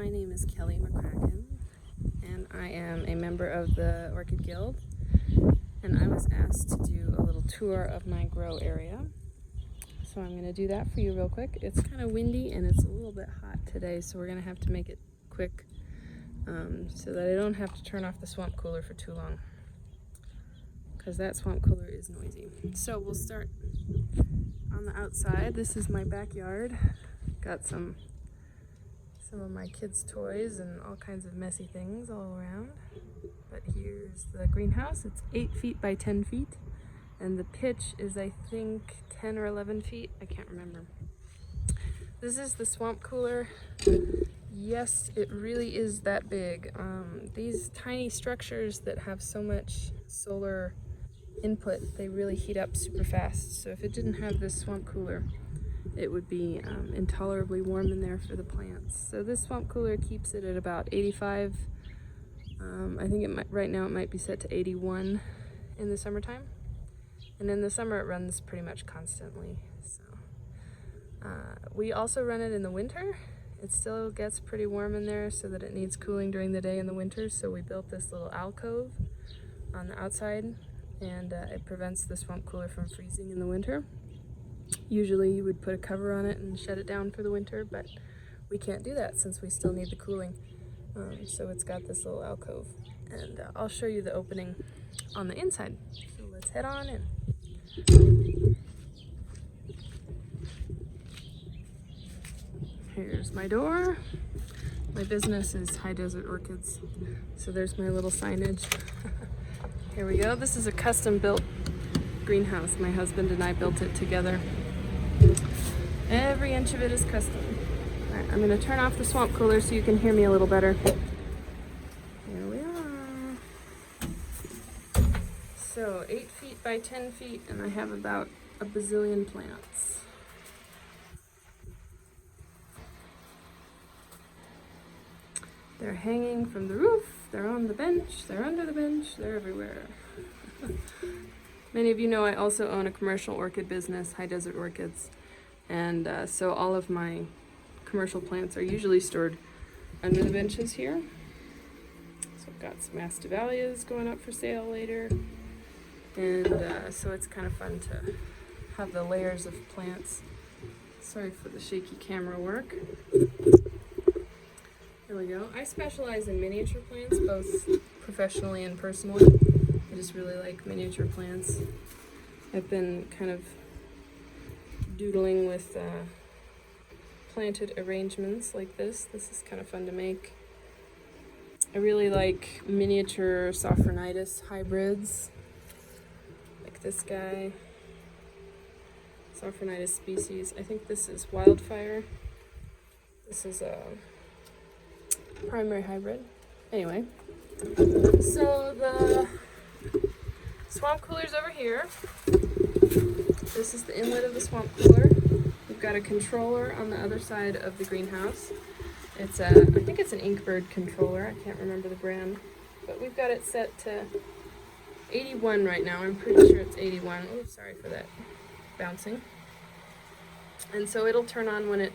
my name is Kelly McCracken, and I am a member of the Orchid Guild, and I was asked to do a little tour of my grow area. So I'm going to do that for you real quick. It's kind of windy and it's a little bit hot today, so we're going to have to make it quick so that I don't have to turn off the swamp cooler for too long, because that swamp cooler is noisy. So we'll start on the outside. This is my backyard. Got some of my kids' toys and all kinds of messy things all around. But here's the greenhouse. It's 8 feet by 10 feet, and the pitch is, I think, 10 or 11 feet. I can't remember. This is the swamp cooler. Yes, it really is that big. These tiny structures that have so much solar input, they really heat up super fast. So if it didn't have this swamp cooler, it would be intolerably warm in there for the plants. So this swamp cooler keeps it at about 85. I think right now it might be set to 81 in the summertime. And in the summer it runs pretty much constantly. So we also run it in the winter. It still gets pretty warm in there so that it needs cooling during the day in the winter. So we built this little alcove on the outside, and it prevents the swamp cooler from freezing in the winter. Usually you would put a cover on it and shut it down for the winter, but we can't do that since we still need the cooling. So it's got this little alcove, and I'll show you the opening on the inside. So let's head on in. Here's my door. My business is High Desert Orchids. So there's my little signage. Here we go. This is a custom built greenhouse. My husband and I built it together. Every inch of it is custom. All right, I'm going to turn off the swamp cooler so you can hear me a little better. Here we are. So 8 feet by 10 feet, and I have about a bazillion plants. They're hanging from the roof, they're on the bench, they're under the bench, they're everywhere. Many of you know I also own a commercial orchid business, High Desert Orchids, and so all of my commercial plants are usually stored under the benches here. So I've got some Mastivalias going up for sale later, and so it's kind of fun to have the layers of plants. Sorry for the shaky camera work. There we go. I specialize in miniature plants, both professionally and personally. I just really like miniature plants. I've been kind of doodling with planted arrangements like this. This is kind of fun to make. I really like miniature Sophronitis hybrids, like this guy. Sophronitis species. I think this is Wildfire. This is a primary hybrid. Anyway, so the swamp cooler's over here. This is the inlet of the swamp cooler. We've got a controller on the other side of the greenhouse. It's I think it's an Inkbird controller. I can't remember the brand, but we've got it set to 81 right now. I'm pretty sure it's 81. Oh, sorry for that bouncing. And so it'll turn on when it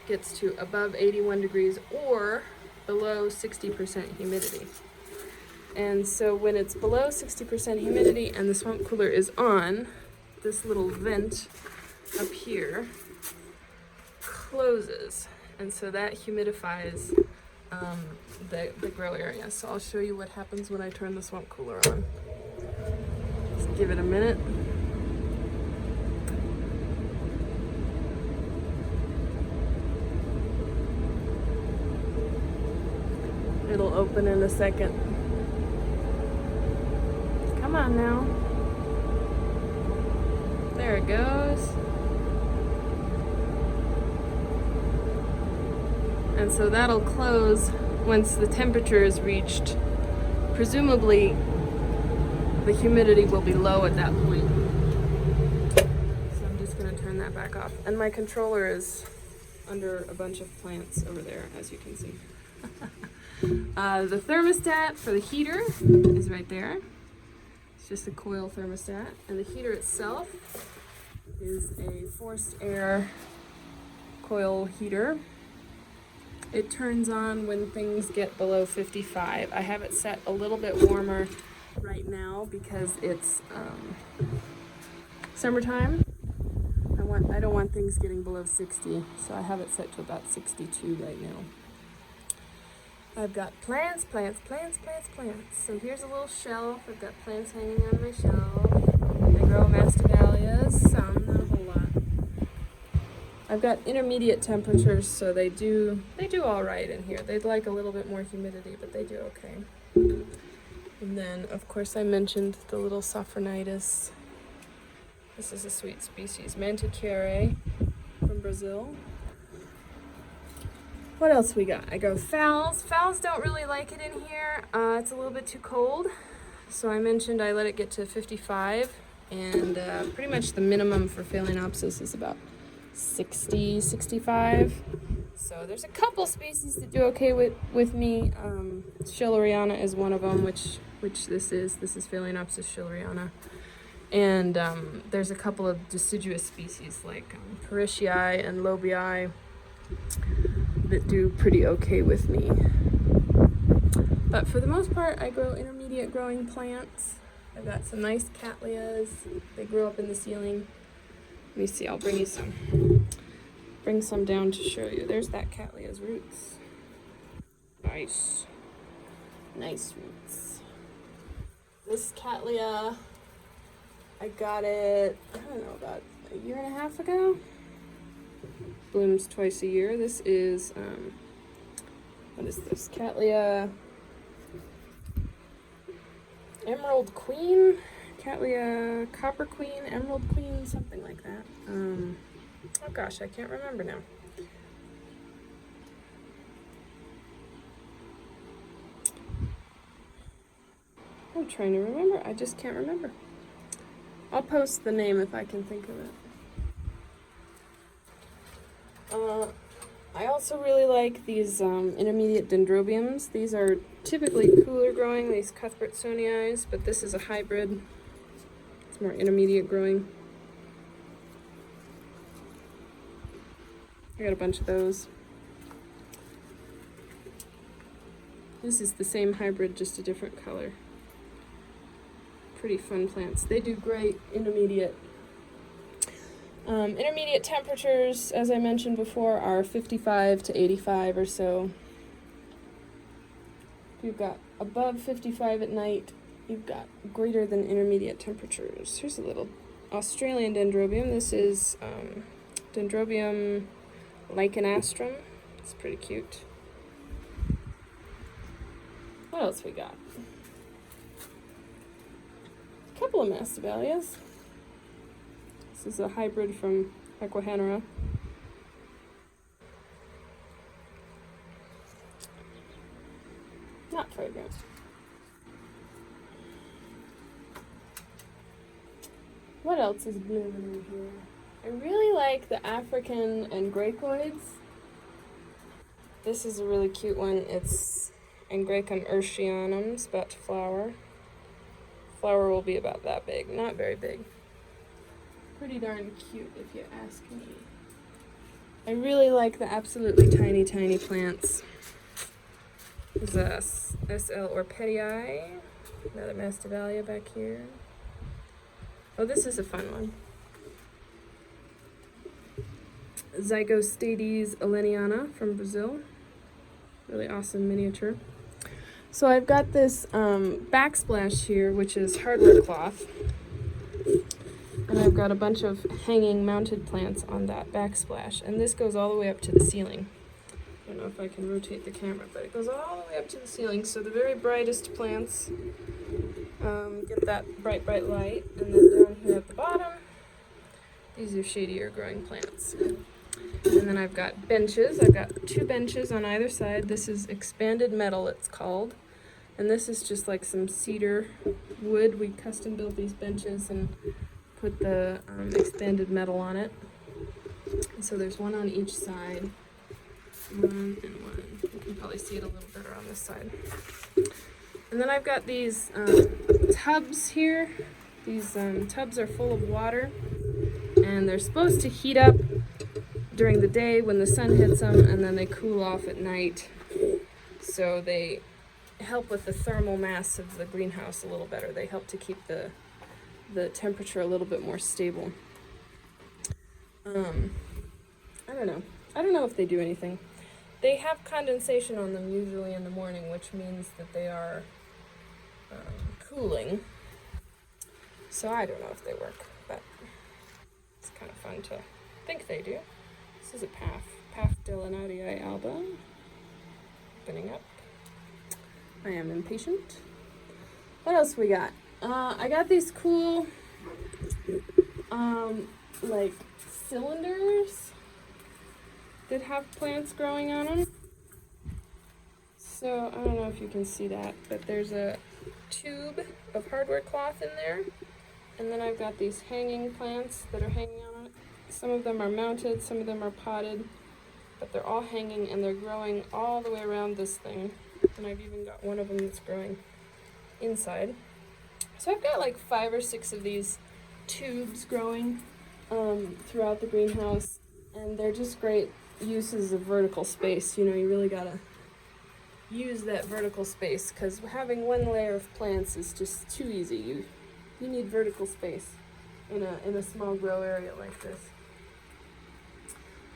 gets to above 81 degrees or below 60% humidity. And so when it's below 60% humidity and the swamp cooler is on, this little vent up here closes, and so that humidifies the grow area. So I'll show you what happens when I turn the swamp cooler on. Just give it a minute. It'll open in a second. Come on now. There it goes. And so that'll close once the temperature is reached. Presumably, the humidity will be low at that point. So I'm just going to turn that back off. And my controller is under a bunch of plants over there, as you can see. The thermostat for the heater is right there. It's just a coil thermostat, and the heater itself is a forced air coil heater. It turns on when things get below 55. I have it set a little bit warmer right now because it's summertime. I don't want things getting below 60, so I have it set to about 62 right now. I've got plants. So here's a little shelf. I've got plants hanging on my shelf. I grow mastivalias, some, not a whole lot. I've got intermediate temperatures, so they do all right in here. They'd like a little bit more humidity, but they do okay. And then, of course, I mentioned the little Sophronitis. This is a sweet species, Mantiqueira from Brazil. What else we got? I go phals. Phals don't really like it in here. It's a little bit too cold. So I mentioned I let it get to 55, and pretty much the minimum for Phalaenopsis is about 60, 65. So there's a couple species that do okay with me. Schilleriana is one of them, which this is. This is Phalaenopsis schilleriana. And there's a couple of deciduous species like Parishii and Lobii that do pretty okay with me. But for the most part, I grow intermediate growing plants. I've got some nice cattleyas. They grow up in the ceiling. Let me see, I'll bring you some. Bring some down to show you. There's that cattleya's roots. Nice. Nice roots. This cattleya, I got it, I don't know, about a year and a half ago. Blooms twice a year. This is, what is this? Cattleya Emerald Queen? Cattleya Copper Queen, Emerald Queen, something like that. Oh gosh, I can't remember now. I'm trying to remember. I just can't remember. I'll post the name if I can think of it. I also really like these intermediate dendrobiums. These are typically cooler growing, these Cuthbertsonii, but this is a hybrid. It's more intermediate growing. I got a bunch of those. This is the same hybrid, just a different color. Pretty fun plants. They do great intermediate. Intermediate temperatures, as I mentioned before, are 55 to 85 or so. If you've got above 55 at night, you've got greater than intermediate temperatures. Here's a little Australian dendrobium. This is Dendrobium lichenastrum. It's pretty cute. What else we got? A couple of mastivalias. This is a hybrid from Equihanera. Not fragrant. What else is blooming in here? I really like the African Angraecoids. This is a really cute one. It's Angraecum urtianum. It's about to flower. Flower will be about that big, not very big. Pretty darn cute if you ask me. I really like the absolutely tiny, tiny plants. There's a SL Orpidii, another Mastivalia back here. Oh, this is a fun one. Zygostades eleniana from Brazil. Really awesome miniature. So I've got this backsplash here, which is hardwood cloth. And I've got a bunch of hanging mounted plants on that backsplash. And this goes all the way up to the ceiling. I don't know if I can rotate the camera, but it goes all the way up to the ceiling. So the very brightest plants get that bright, bright light. And then down here at the bottom, these are shadier growing plants. And then I've got benches. I've got 2 benches on either side. This is expanded metal, it's called. And this is just like some cedar wood. We custom built these benches and put the expanded metal on it. And so there's one on each side. One and one. You can probably see it a little better on this side. And then I've got these tubs here. These tubs are full of water. And they're supposed to heat up during the day when the sun hits them, and then they cool off at night. So they help with the thermal mass of the greenhouse a little better. They help to keep the temperature a little bit more stable. I don't know. I don't know if they do anything. They have condensation on them usually in the morning, which means that they are cooling. So I don't know if they work, but it's kind of fun to think they do. This is a Paf Delanarii alba. Opening up. I am impatient. What else we got? I got these cool, like cylinders that have plants growing on them. So I don't know if you can see that, but there's a tube of hardware cloth in there, and then I've got these hanging plants that are hanging on it. Some of them are mounted, some of them are potted, but they're all hanging and they're growing all the way around this thing. And I've even got one of them that's growing inside. So I've got like 5 or 6 of these tubes growing throughout the greenhouse, and they're just great uses of vertical space. You know, you really gotta use that vertical space, because having one layer of plants is just too easy. You need vertical space in a small grow area like this.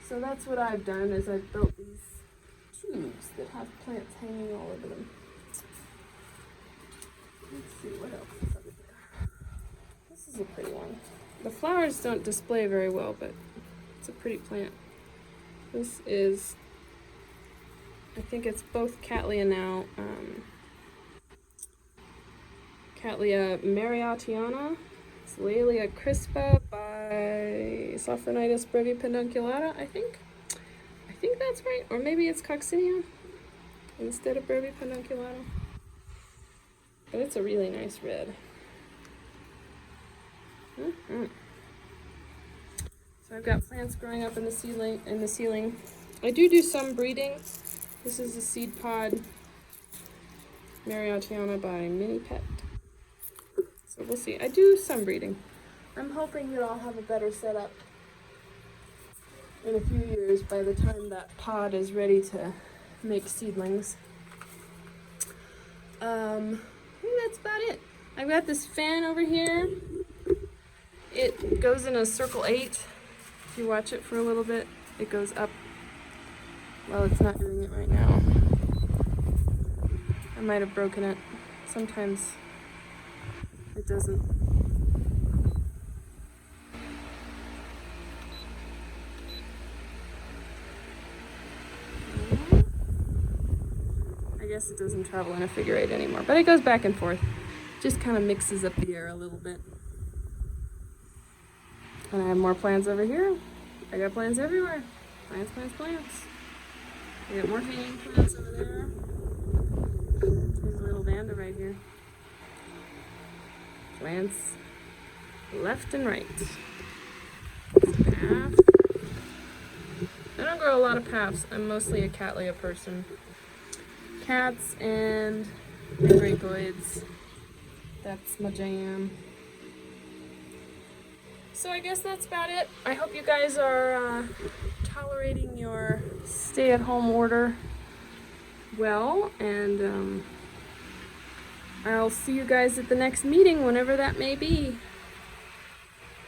So that's what I've done, is I've built these tubes that have plants hanging all over them. Let's see what else is over there. This is a pretty one. The flowers don't display very well, but it's a pretty plant. This is, I think it's both Cattleya now. Cattleya mariotiana, Laelia crispa by Sophronitis brevipendiculata, I think. I think that's right. Or maybe it's coccinea instead of brevipendiculata. But it's a really nice red. So I've got plants growing up in the ceiling. I do some breeding. This is a seed pod, mariotiana by Mini Pet. So we'll see. I do some breeding. I'm hoping that I'll have a better setup in a few years by the time that pod is ready to make seedlings. I think that's about it. I've got this fan over here. It goes in a circle 8. If you watch it for a little bit, it goes up. Well, it's not doing it right now. I might have broken it. Sometimes it doesn't. I guess it doesn't travel in a figure 8 anymore, but it goes back and forth. Just kind of mixes up the air a little bit. And I have more plants over here. I got plants everywhere. Plants, plants, plants. I got more hanging plants over there. There's a little vanda right here. Plants left and right. Paf. I don't grow a lot of paphs. I'm mostly a Cattleya person. Cats and grapeoids. That's my jam. So I guess that's about it. I hope you guys are tolerating your stay-at-home order well, and I'll see you guys at the next meeting, whenever that may be.